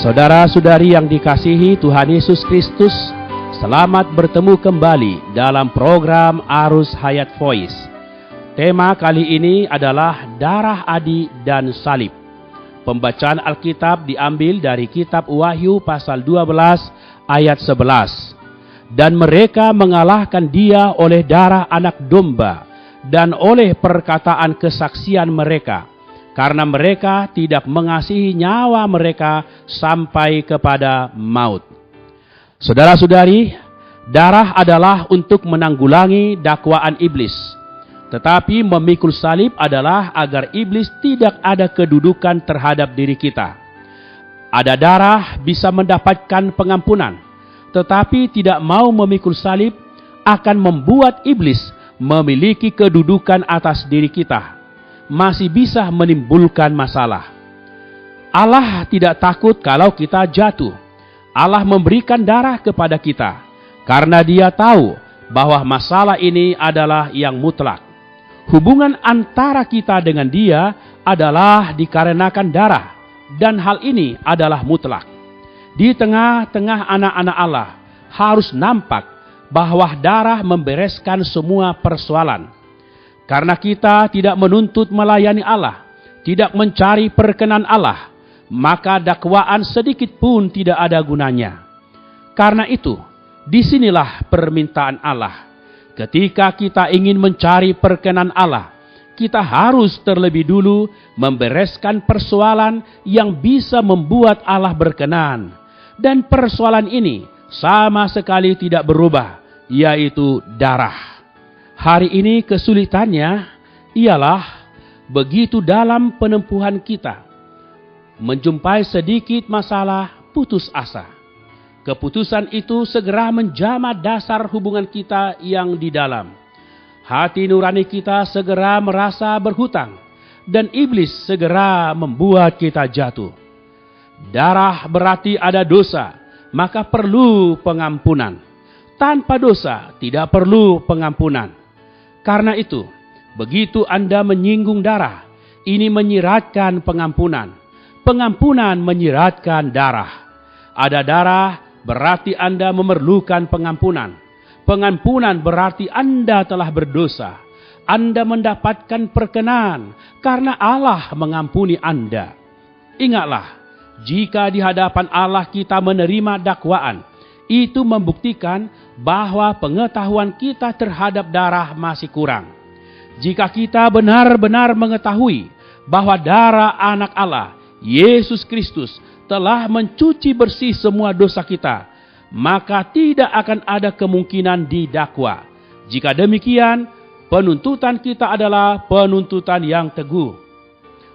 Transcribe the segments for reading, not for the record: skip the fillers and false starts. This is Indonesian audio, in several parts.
Saudara-saudari yang dikasihi Tuhan Yesus Kristus, selamat bertemu kembali dalam program Arus Hayat Voice. Tema kali ini adalah Darah Adi dan Salib. Pembacaan Alkitab diambil dari kitab Wahyu pasal 12 ayat 11. Dan mereka mengalahkan dia oleh darah anak domba dan oleh perkataan kesaksian mereka, karena mereka tidak mengasihi nyawa mereka sampai kepada maut. Saudara-saudari, darah adalah untuk menanggulangi dakwaan iblis. Tetapi memikul salib adalah agar iblis tidak ada kedudukan terhadap diri kita. Ada darah bisa mendapatkan pengampunan, tetapi tidak mau memikul salib akan membuat iblis memiliki kedudukan atas diri kita, masih bisa menimbulkan masalah. Allah tidak takut kalau kita jatuh. Allah memberikan darah kepada kita karena Dia tahu bahwa masalah ini adalah yang mutlak. Hubungan antara kita dengan Dia adalah dikarenakan darah, dan hal ini adalah mutlak. Di tengah-tengah anak-anak Allah harus nampak bahwa darah membereskan semua persoalan. Karena kita tidak menuntut melayani Allah, tidak mencari perkenan Allah, maka dakwaan sedikit pun tidak ada gunanya. Karena itu, disinilah permintaan Allah. Ketika kita ingin mencari perkenan Allah, kita harus terlebih dulu membereskan persoalan yang bisa membuat Allah berkenan. Dan persoalan ini sama sekali tidak berubah, yaitu darah. Hari ini kesulitannya ialah begitu dalam penempuhan kita, menjumpai sedikit masalah, putus asa. Keputusan itu segera menjamah dasar hubungan kita yang di dalam. Hati nurani kita segera merasa berhutang, dan iblis segera membuat kita jatuh. Darah berarti ada dosa, maka perlu pengampunan. Tanpa dosa tidak perlu pengampunan. Karena itu, begitu Anda menyinggung darah, ini menyiratkan pengampunan. Pengampunan menyiratkan darah. Ada darah berarti Anda memerlukan pengampunan. Pengampunan berarti Anda telah berdosa. Anda mendapatkan perkenan karena Allah mengampuni Anda. Ingatlah, jika di hadapan Allah kita menerima dakwaan, itu membuktikan bahwa pengetahuan kita terhadap darah masih kurang. Jika kita benar-benar mengetahui bahwa darah anak Allah, Yesus Kristus, telah mencuci bersih semua dosa kita, maka tidak akan ada kemungkinan didakwa. Jika demikian, penuntutan kita adalah penuntutan yang teguh.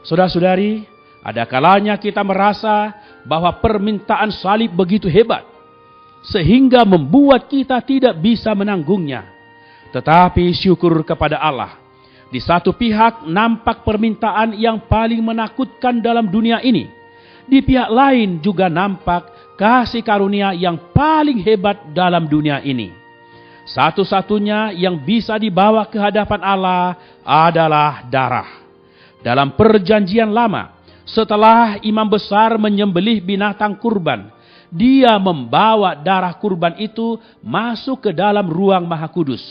Saudara-saudari, ada kalanya kita merasa bahwa permintaan salib begitu hebat, sehingga membuat kita tidak bisa menanggungnya. Tetapi syukur kepada Allah, di satu pihak nampak permintaan yang paling menakutkan dalam dunia ini. Di pihak lain juga nampak kasih karunia yang paling hebat dalam dunia ini. Satu-satunya yang bisa dibawa ke hadapan Allah adalah darah. Dalam perjanjian lama, setelah imam besar menyembelih binatang kurban, dia membawa darah kurban itu masuk ke dalam ruang Maha Kudus.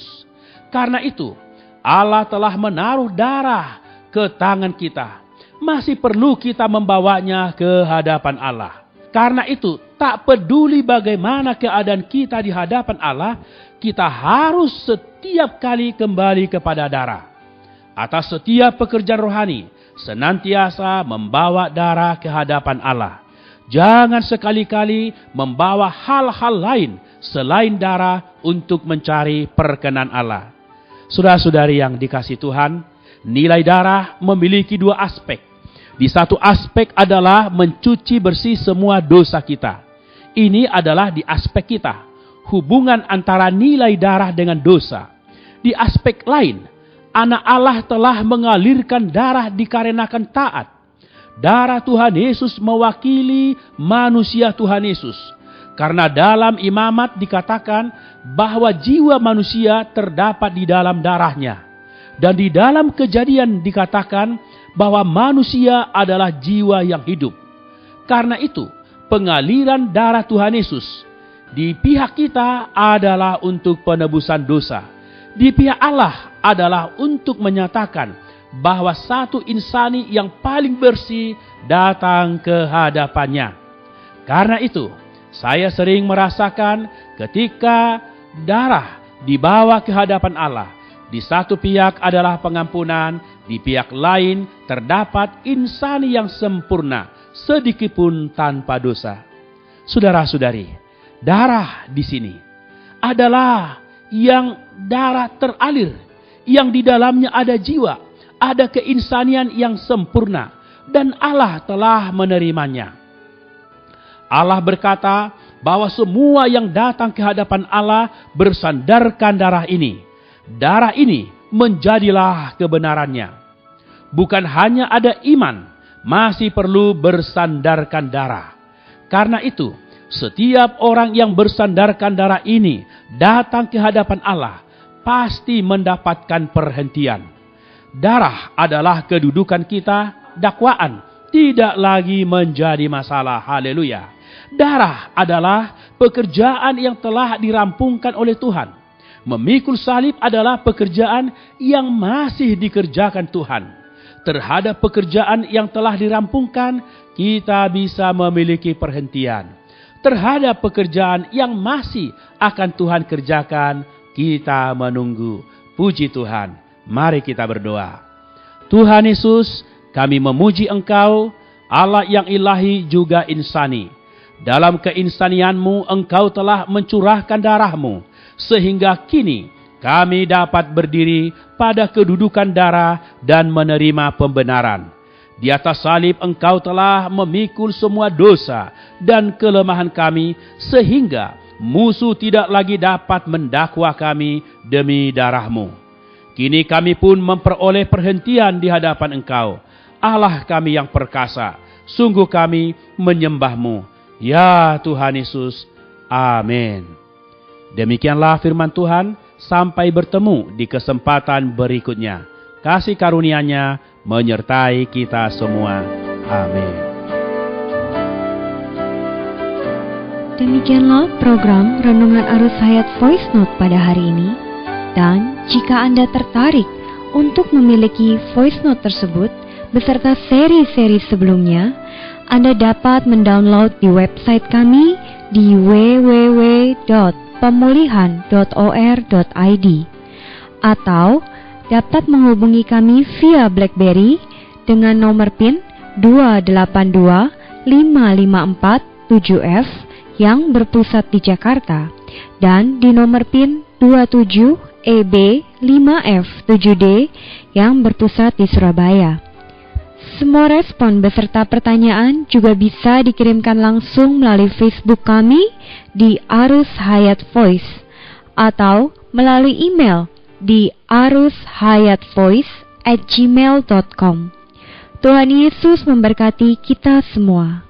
Karena itu, Allah telah menaruh darah ke tangan kita. Masih perlu kita membawanya ke hadapan Allah. Karena itu, tak peduli bagaimana keadaan kita di hadapan Allah, kita harus setiap kali kembali kepada darah. Atas setiap pekerjaan rohani, senantiasa membawa darah ke hadapan Allah. Jangan sekali-kali membawa hal-hal lain selain darah untuk mencari perkenan Allah. Saudara-saudari yang dikasihi Tuhan, nilai darah memiliki dua aspek. Di satu aspek adalah mencuci bersih semua dosa kita. Ini adalah di aspek kita, hubungan antara nilai darah dengan dosa. Di aspek lain, anak Allah telah mengalirkan darah dikarenakan taat. Darah Tuhan Yesus mewakili manusia Tuhan Yesus. Karena dalam imamat dikatakan bahwa jiwa manusia terdapat di dalam darahnya. Dan di dalam Kejadian dikatakan bahwa manusia adalah jiwa yang hidup. Karena itu, pengaliran darah Tuhan Yesus di pihak kita adalah untuk penebusan dosa. Di pihak Allah adalah untuk menyatakan bahwa satu insani yang paling bersih datang ke hadapannya. Karena itu, saya sering merasakan ketika darah dibawa ke hadapan Allah, di satu pihak adalah pengampunan, di pihak lain terdapat insani yang sempurna, sedikitpun tanpa dosa. Saudara-saudari, darah di sini adalah yang darah teralir, yang di dalamnya ada jiwa, ada keinsanian yang sempurna, dan Allah telah menerimanya. Allah berkata bahwa semua yang datang ke hadapan Allah bersandarkan darah ini. Darah ini menjadilah kebenarannya. Bukan hanya ada iman, masih perlu bersandarkan darah. Karena itu, setiap orang yang bersandarkan darah ini datang ke hadapan Allah pasti mendapatkan perhentian. Darah adalah kedudukan kita, dakwaan tidak lagi menjadi masalah. Haleluya. Darah adalah pekerjaan yang telah dirampungkan oleh Tuhan. Memikul salib adalah pekerjaan yang masih dikerjakan Tuhan. Terhadap pekerjaan yang telah dirampungkan, kita bisa memiliki perhentian. Terhadap pekerjaan yang masih akan Tuhan kerjakan, kita menunggu. Puji Tuhan. Mari kita berdoa. Tuhan Yesus, kami memuji Engkau, Allah yang ilahi juga insani. Dalam keinsanianmu Engkau telah mencurahkan darahmu, sehingga kini kami dapat berdiri pada kedudukan darah dan menerima pembenaran. Di atas salib Engkau telah memikul semua dosa dan kelemahan kami, sehingga musuh tidak lagi dapat mendakwa kami demi darahmu. Kini kami pun memperoleh perhentian di hadapan Engkau, Allah kami yang perkasa. Sungguh kami menyembah-Mu. Ya Tuhan Yesus, amin. Demikianlah firman Tuhan, sampai bertemu di kesempatan berikutnya. Kasih karunia-Nya menyertai kita semua. Amin. Demikianlah program Renungan Arus Hayat Voice Note pada hari ini. Dan jika Anda tertarik untuk memiliki voice note tersebut beserta seri-seri sebelumnya, Anda dapat mendownload di website kami di www.pemulihan.or.id atau dapat menghubungi kami via BlackBerry dengan nomor PIN 282554-7F yang berpusat di Jakarta dan di nomor PIN 27EB5F7D yang berpusat di Surabaya. Semua respon beserta pertanyaan juga bisa dikirimkan langsung melalui Facebook kami di Arus Hayat Voice atau melalui email di arushayatvoice@gmail.com. Tuhan Yesus memberkati kita semua.